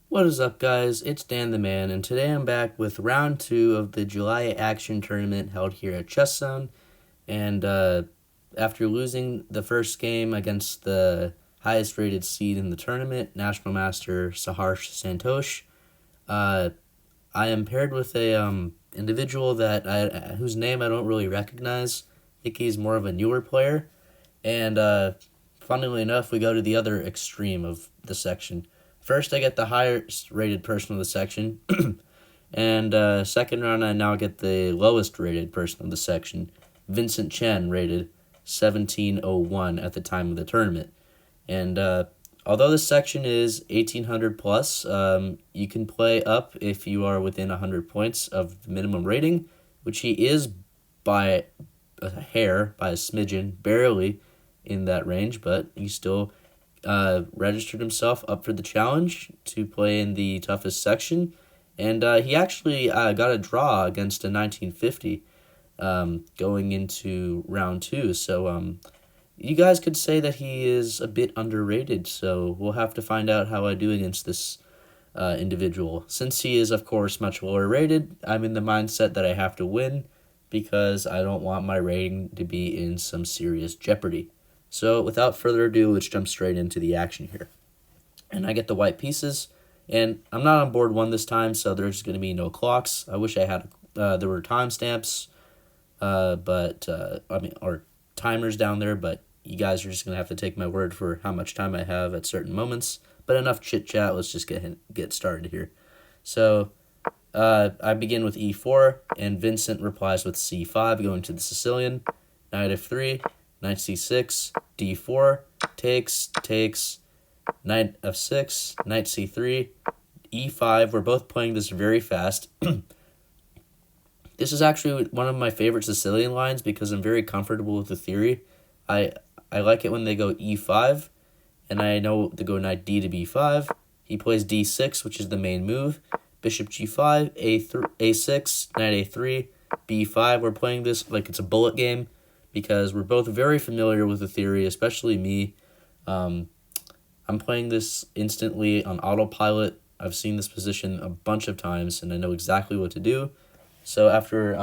What is up, guys? It's Dan the Man, and today I'm back with round 2 of the July Action Tournament held here at Chess Zone. And after losing the first game against the highest rated seed in the tournament, National Master Saharsh Santosh, uh, I am paired with a individual whose name I don't really recognize. I think he's more of a newer player. And funnily enough, we go to the other extreme of the section. First, I get the highest rated person of the section, and second round, I now get the lowest rated person of the section, Vincent Chen, rated 1701 at the time of the tournament. And although this section is 1800 plus, you can play up if you are within 100 points of the minimum rating, which he is by a hair, by a smidgen, barely in that range, but he still registered himself up for the challenge to play in the toughest section. And he actually got a draw against a 1950 going into round 2. So you guys could say that he is a bit underrated. So we'll have to find out how I do against this individual. Since he is, of course, much lower rated, I'm in the mindset that I have to win because I don't want my rating to be in some serious jeopardy. So without further ado, let's jump straight into the action here. And I get the white pieces, and I'm not on board 1 this time, so there's going to be no clocks. I wish I had, there were timestamps, or timers down there, but you guys are just going to have to take my word for how much time I have at certain moments. But enough chit-chat, let's just get started here. So I begin with e4, and Vincent replies with c5, going to the Sicilian. Knight f3, knight c6, d4, takes, knight f6, knight c3, e5. We're both playing this very fast. This is actually one of my favorite Sicilian lines because I'm very comfortable with the theory. I like it when they go e5, and I know to go knight d to b5. He plays d6, which is the main move. Bishop g5, a6, knight a3, b5. We're playing this like it's a bullet game because we're both very familiar with the theory, especially me. I'm playing this instantly on autopilot. I've seen this position a bunch of times, and I know exactly what to do. So after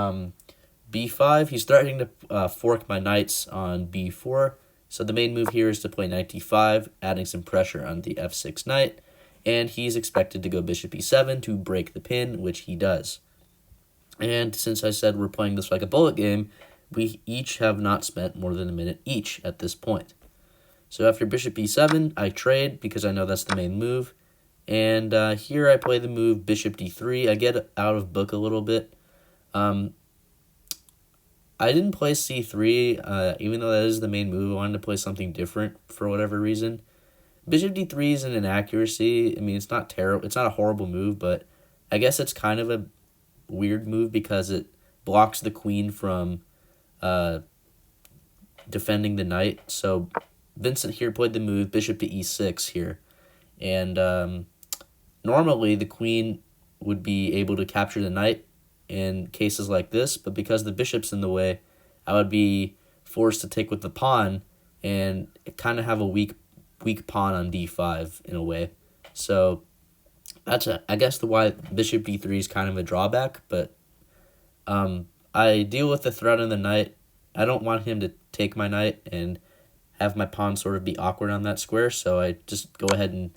b5, he's threatening to fork my knights on b4. So the main move here is to play knight d5, adding some pressure on the f6 knight. And he's expected to go bishop e7 to break the pin, which he does. And since I said we're playing this like a bullet game, we each have not spent more than a minute each at this point. So after bishop e7, I trade because I know that's the main move. And here I play the move bishop d3. I get out of book a little bit. I didn't play c3, even though that is the main move. I wanted to play something different for whatever reason. Bishop d3 is an inaccuracy. I mean, it's not terrible. It's not a horrible move, but I guess it's kind of a weird move because it blocks the queen from defending the knight. So Vincent here played the move bishop to e6 here. And normally the queen would be able to capture the knight in cases like this, but because the bishop's in the way, I would be forced to take with the pawn and kind of have a weak pawn on d5 in a way. So I guess the why bishop d3 is kind of a drawback, but I deal with the threat on the knight. I don't want him to take my knight and have my pawn sort of be awkward on that square, so I just go ahead and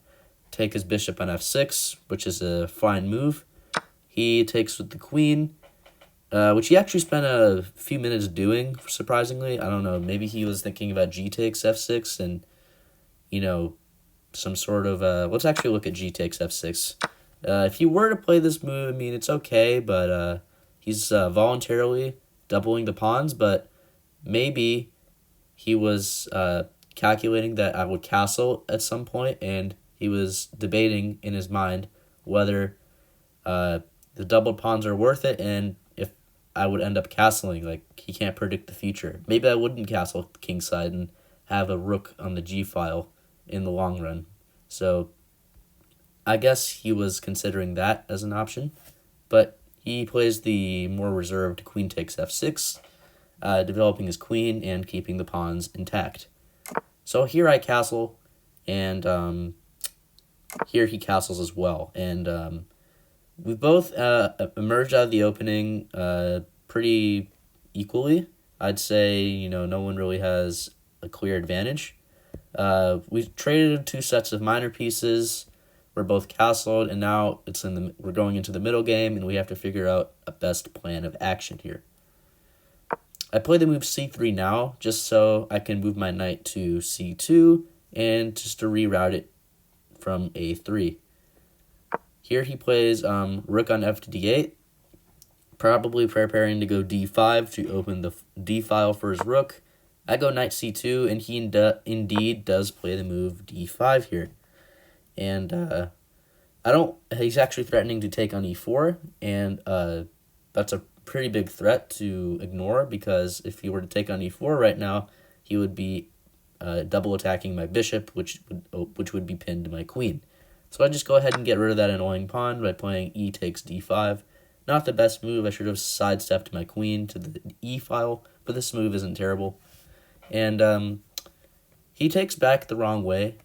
take his bishop on f6, which is a fine move. He takes with the queen, which he actually spent a few minutes doing, surprisingly. I don't know, maybe he was thinking about g takes f6 and, you know, some sort of... let's actually look at g takes f6. If he were to play this move, I mean, it's okay, but he's voluntarily doubling the pawns, but maybe he was calculating that I would castle at some point, and he was debating in his mind whether the doubled pawns are worth it, and if I would end up castling. Like, he can't predict the future. Maybe I wouldn't castle kingside and have a rook on the g-file in the long run. So I guess he was considering that as an option, but he plays the more reserved queen takes f6, developing his queen and keeping the pawns intact. So here I castle, and here he castles as well. And we both emerged out of the opening pretty equally. I'd say, no one really has a clear advantage. We traded 2 sets of minor pieces. We're both castled, and now we're going into the middle game, and we have to figure out a best plan of action here. I play the move c3 now, just so I can move my knight to c2, and just to reroute it from a3. Here he plays rook on f to d8, probably preparing to go d5 to open the d file for his rook. I go knight c2, and he indeed does play the move d5 here. And he's actually threatening to take on e4, and that's a pretty big threat to ignore, because if he were to take on e4 right now, he would be double attacking my bishop, which would be pinned to my queen. So I just go ahead and get rid of that annoying pawn by playing e takes d5. Not the best move. I should have sidestepped my queen to the e file, but this move isn't terrible. And he takes back the wrong way.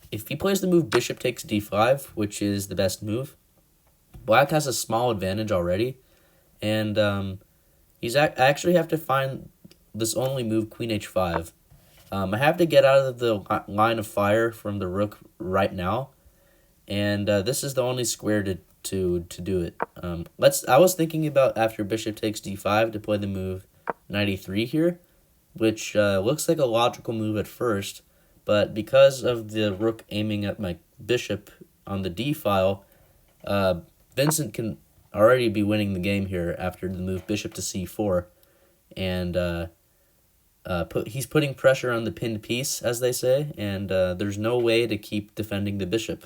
If he plays the move bishop takes d5, which is the best move, black has a small advantage already, and I actually have to find this only move, queen h5. I have to get out of the line of fire from the rook right now, and this is the only square to do it. I was thinking about, after bishop takes d5, to play the move knight e3 here, which looks like a logical move at first, but because of the rook aiming at my bishop on the d file, Vincent can already be winning the game here after the move bishop to c4, and he's putting pressure on the pinned piece, as they say, and there's no way to keep defending the bishop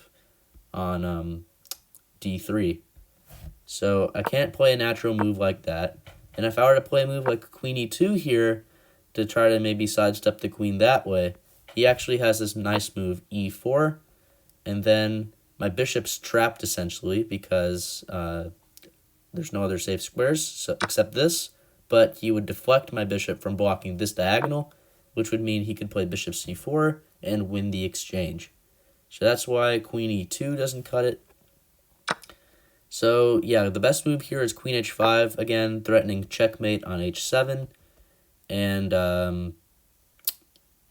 on d3. So I can't play a natural move like that, and if I were to play a move like queen e2 here to try to maybe sidestep the queen that way, he actually has this nice move e4, and then my bishop's trapped essentially because there's no other safe squares except this, but he would deflect my bishop from blocking this diagonal, which would mean he could play bishop c4 and win the exchange. So that's why queen e2 doesn't cut it. So yeah, the best move here is queen h5, again threatening checkmate on h7, and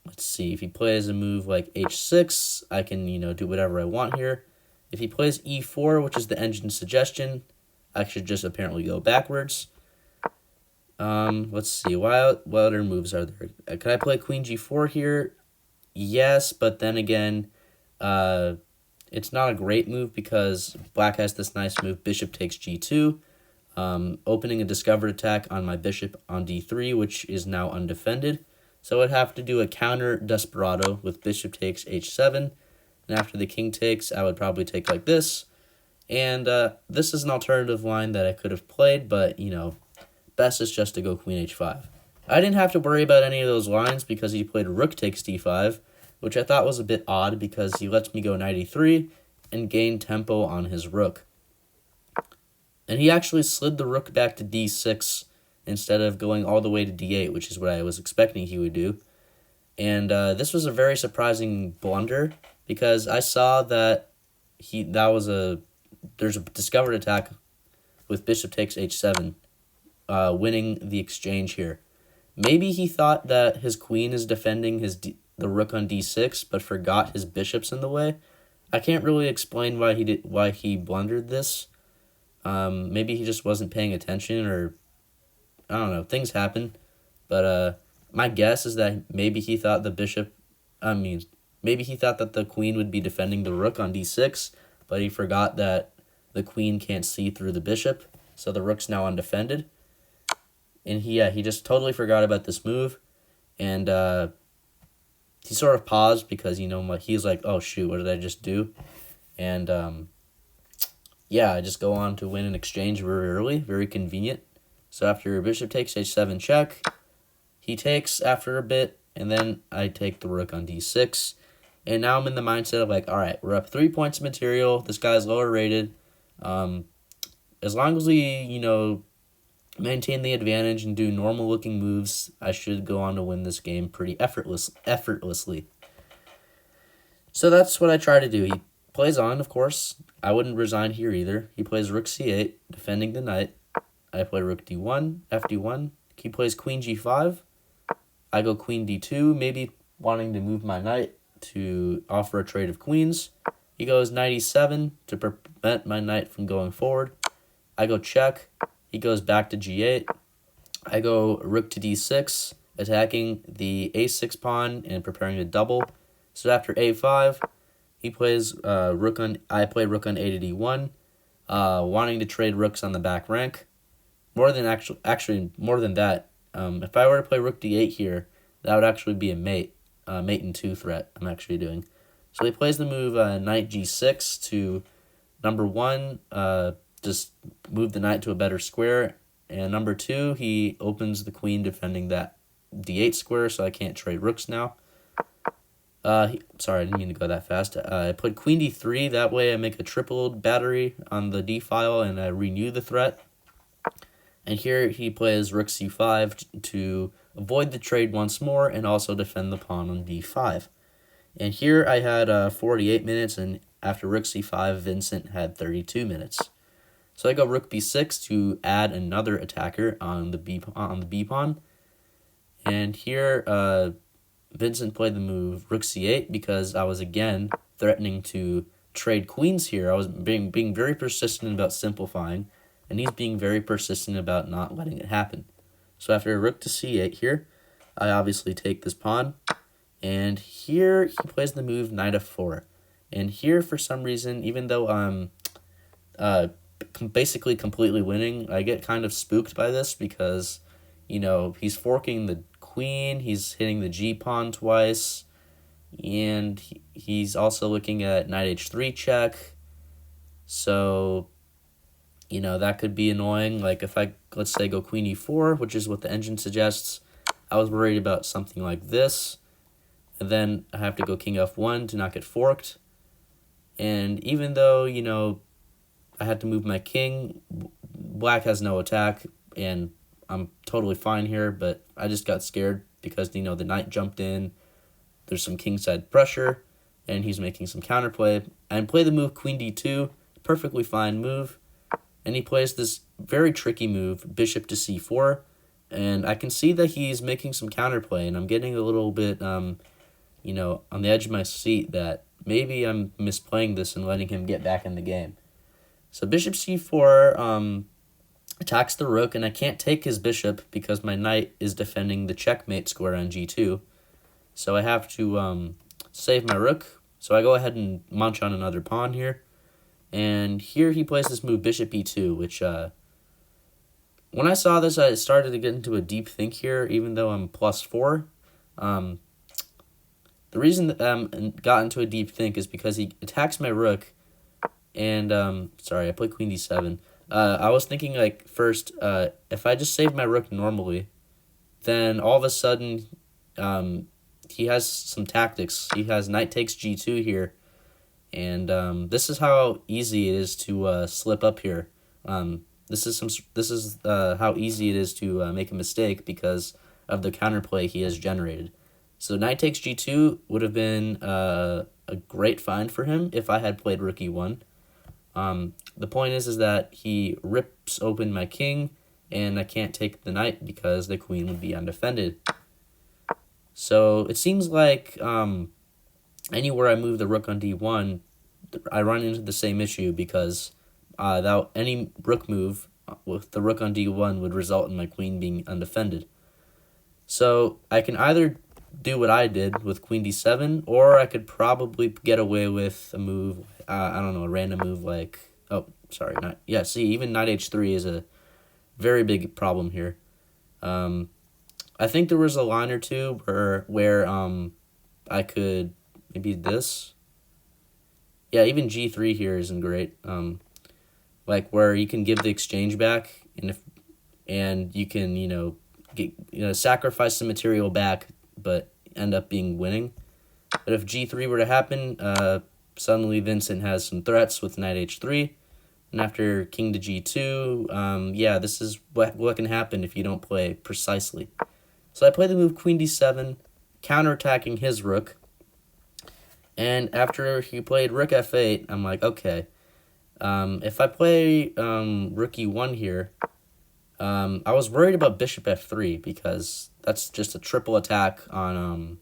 let's see, if he plays a move like h6, I can, do whatever I want here. If he plays e4, which is the engine suggestion, I should just apparently go backwards. Let's see, what other moves are there? Can I play queen g4 here? Yes, but then again, it's not a great move because black has this nice move, bishop takes g2, opening a discovered attack on my bishop on d3, which is now undefended. So I'd have to do a counter desperado with bishop takes h7, and after the king takes, I would probably take like this. And this is an alternative line that I could have played, but, best is just to go queen h5. I didn't have to worry about any of those lines because he played rook takes d5, which I thought was a bit odd because he lets me go knight e3 and gain tempo on his rook. And he actually slid the rook back to d6 instead of going all the way to d8, which is what I was expecting he would do. And this was a very surprising blunder because I saw that there's a discovered attack with bishop takes h7, winning the exchange here. Maybe he thought that his queen is defending the rook on d6, but forgot his bishop's in the way. I can't really explain why he blundered this. Maybe he just wasn't paying attention, or I don't know. Things happen, but my guess is that maybe he thought maybe he thought that the queen would be defending the rook on d6, but he forgot that the queen can't see through the bishop, so the rook's now undefended. And he just totally forgot about this move, and he sort of paused because, he's like, oh shoot, what did I just do? And I just go on to win an exchange very early, very convenient. So after bishop takes h7 check, he takes after a bit, and then I take the rook on d6. And now I'm in the mindset of like, all right, we're up 3 points of material. This guy's lower rated. As long as we, maintain the advantage and do normal looking moves, I should go on to win this game pretty effortlessly. So that's what I try to do. He plays on, of course. I wouldn't resign here either. He plays rook c8, defending the knight. I play rook d1, fd1. He plays queen g5. I go queen d2, maybe wanting to move my knight to offer a trade of queens. He goes knight e7 to prevent my knight from going forward. I go check. He goes back to g8. I go rook to d6, attacking the a6 pawn and preparing to double. So after a5, he plays I play rook on a to d1, wanting to trade rooks on the back rank. More than more than that. If I were to play rook d8 here, that would actually be a mate and 2 threat I'm actually doing. So he plays the move knight g6 to number 1, just move the knight to a better square, and number 2, he opens the queen defending that d8 square, so I can't trade rooks now. Sorry, I didn't mean to go that fast. I put queen d3, that way I make a tripled battery on the d file and I renew the threat. And here he plays rook c5 to avoid the trade once more and also defend the pawn on d5. And here I had 48 minutes, and after rook c5, Vincent had 32 minutes. So I go rook b6 to add another attacker on the b pawn. And here Vincent played the move rook c8 because I was again threatening to trade queens here. I was being very persistent about simplifying, and he's being very persistent about not letting it happen. So after rook to c8 here, I obviously take this pawn, and here he plays the move knight f4. And here, for some reason, even though I'm basically completely winning, I get kind of spooked by this because, he's forking the queen, he's hitting the g-pawn twice, and he's also looking at knight h3 check. So that could be annoying. Like if I, let's say, go queen e4, which is what the engine suggests, I was worried about something like this. And then I have to go king f1 to not get forked. And even though, I had to move my king, black has no attack, and I'm totally fine here, but I just got scared because, the knight jumped in, there's some kingside pressure, and he's making some counterplay. And play the move queen d2, perfectly fine move. And he plays this very tricky move, bishop to c4, and I can see that he's making some counterplay, and I'm getting a little bit, on the edge of my seat that maybe I'm misplaying this and letting him get back in the game. So bishop c4 attacks the rook, and I can't take his bishop because my knight is defending the checkmate square on g2. So I have to save my rook, so I go ahead and munch on another pawn here. And here he plays this move bishop e2, which when I saw this, I started to get into a deep think here, even though I'm +4. The reason that I got into a deep think is because he attacks my rook, and sorry, I played queen d7. I was thinking, like, first, if I just save my rook normally, then all of a sudden he has some tactics. He has knight takes g2 here, and this is how easy it is to slip up here. This is how easy it is to make a mistake because of the counterplay he has generated. So knight takes g2 would have been a great find for him if I had played rook e1. The point is that he rips open my king, and I can't take the knight because the queen would be undefended. So it seems like anywhere I move the rook on d1, I run into the same issue because any rook move with the rook on d1 would result in my queen being undefended. So I can either do what I did with queen d7, or I could probably get away with a move, I don't know, a random move like, even knight h3 is a very big problem here. I think there was a line or two where I could, maybe this. Yeah, even g3 here isn't great. Like where you can give the exchange back, and you can, sacrifice some material back, but end up being winning. But if g3 were to happen, suddenly Vincent has some threats with knight h3, and after king to g2, this is what can happen if you don't play precisely. So I play the move queen d7, counterattacking his rook, And after he played rook f8, I'm like, okay, if I play rook e1 here, I was worried about bishop f3 because that's just a triple attack on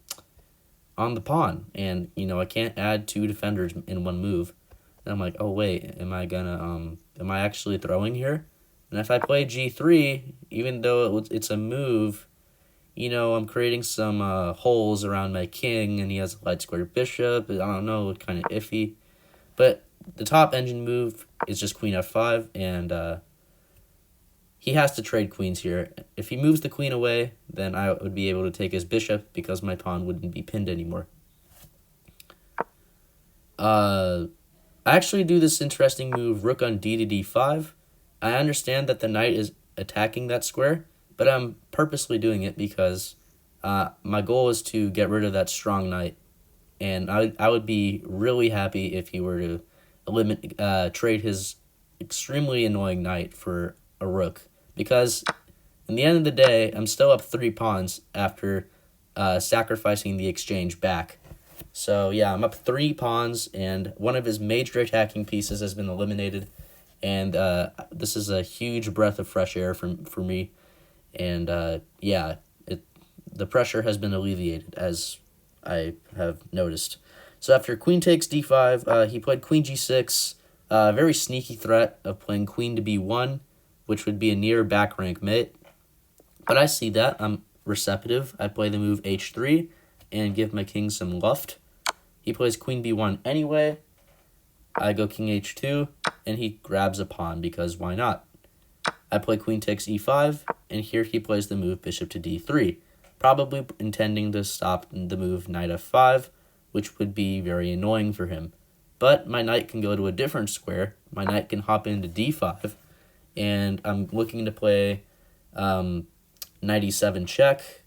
the pawn, and I can't add two defenders in one move. And I'm like, oh wait, am I actually throwing here? And if I play g3, even though it's a move, I'm creating some holes around my king, and he has a light square bishop. I don't know, kind of iffy. But the top engine move is just queen f5, and he has to trade queens here. If he moves the queen away, then I would be able to take his bishop because my pawn wouldn't be pinned anymore. I actually do this interesting move, rook on d to d5. I understand that the knight is attacking that square, but I'm purposely doing it because my goal is to get rid of that strong knight, and I would be really happy if he were to trade his extremely annoying knight for a rook, because in the end of the day, I'm still up 3 pawns after sacrificing the exchange back. So yeah, I'm up 3 pawns, and one of his major attacking pieces has been eliminated, and this is a huge breath of fresh air for me, and yeah, the pressure has been alleviated, as I have noticed. So after queen takes d5, he played queen g6, a very sneaky threat of playing queen to b1, which would be a near back rank mate. But I see that. I'm receptive. I play the move h3 and give my king some luft. He plays queen b1 anyway. I go king h2, and he grabs a pawn because why not? I play queen takes e5, and here he plays the move bishop to d3, probably intending to stop the move knight f5, which would be very annoying for him. But my knight can go to a different square. My knight can hop into d5, and I'm looking to play knight e7 check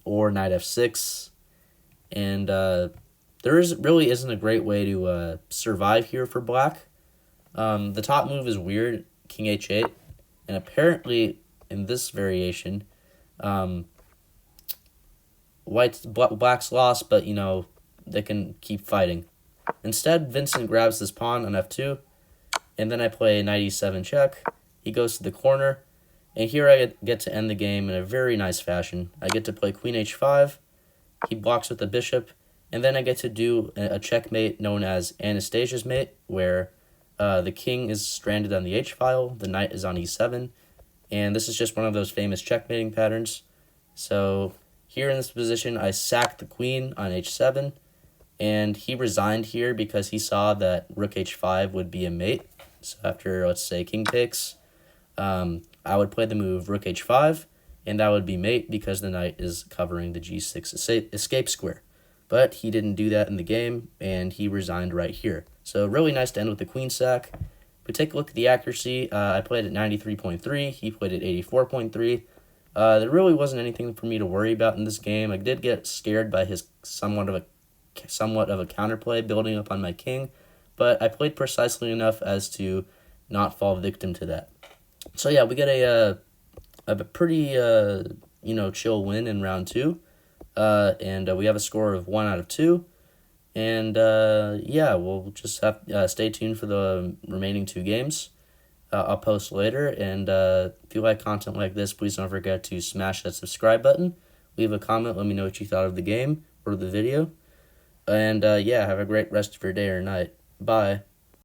or knight f6, and really isn't a great way to survive here for black. The top move is weird, king h8, and apparently in this variation, black's lost, but they can keep fighting. Instead, Vincent grabs this pawn on f2, and then I play knight e7 check. He goes to the corner, and here I get to end the game in a very nice fashion. I get to play queen h5, he blocks with the bishop, and then I get to do a checkmate known as Anastasia's mate, where the king is stranded on the h-file, the knight is on e7, and this is just one of those famous checkmating patterns. So here in this position, I sack the queen on h7, and he resigned here because he saw that rook h5 would be a mate. So after, let's say, king takes, I would play the move rook h5, and that would be mate because the knight is covering the g6 escape square. But he didn't do that in the game, and he resigned right here. So really nice to end with the queen sack. If we take a look at the accuracy, I played at 93.3, he played at 84.3. There really wasn't anything for me to worry about in this game. I did get scared by his somewhat of a counterplay building up on my king, but I played precisely enough as to not fall victim to that. So yeah, we get a pretty chill win in round 2, and we have a score of 1 out of 2. And yeah, we'll just have stay tuned for the remaining 2 games. I'll post later, and if you like content like this, please don't forget to smash that subscribe button, leave a comment, let me know what you thought of the game or the video, and yeah, have a great rest of your day or night. Bye.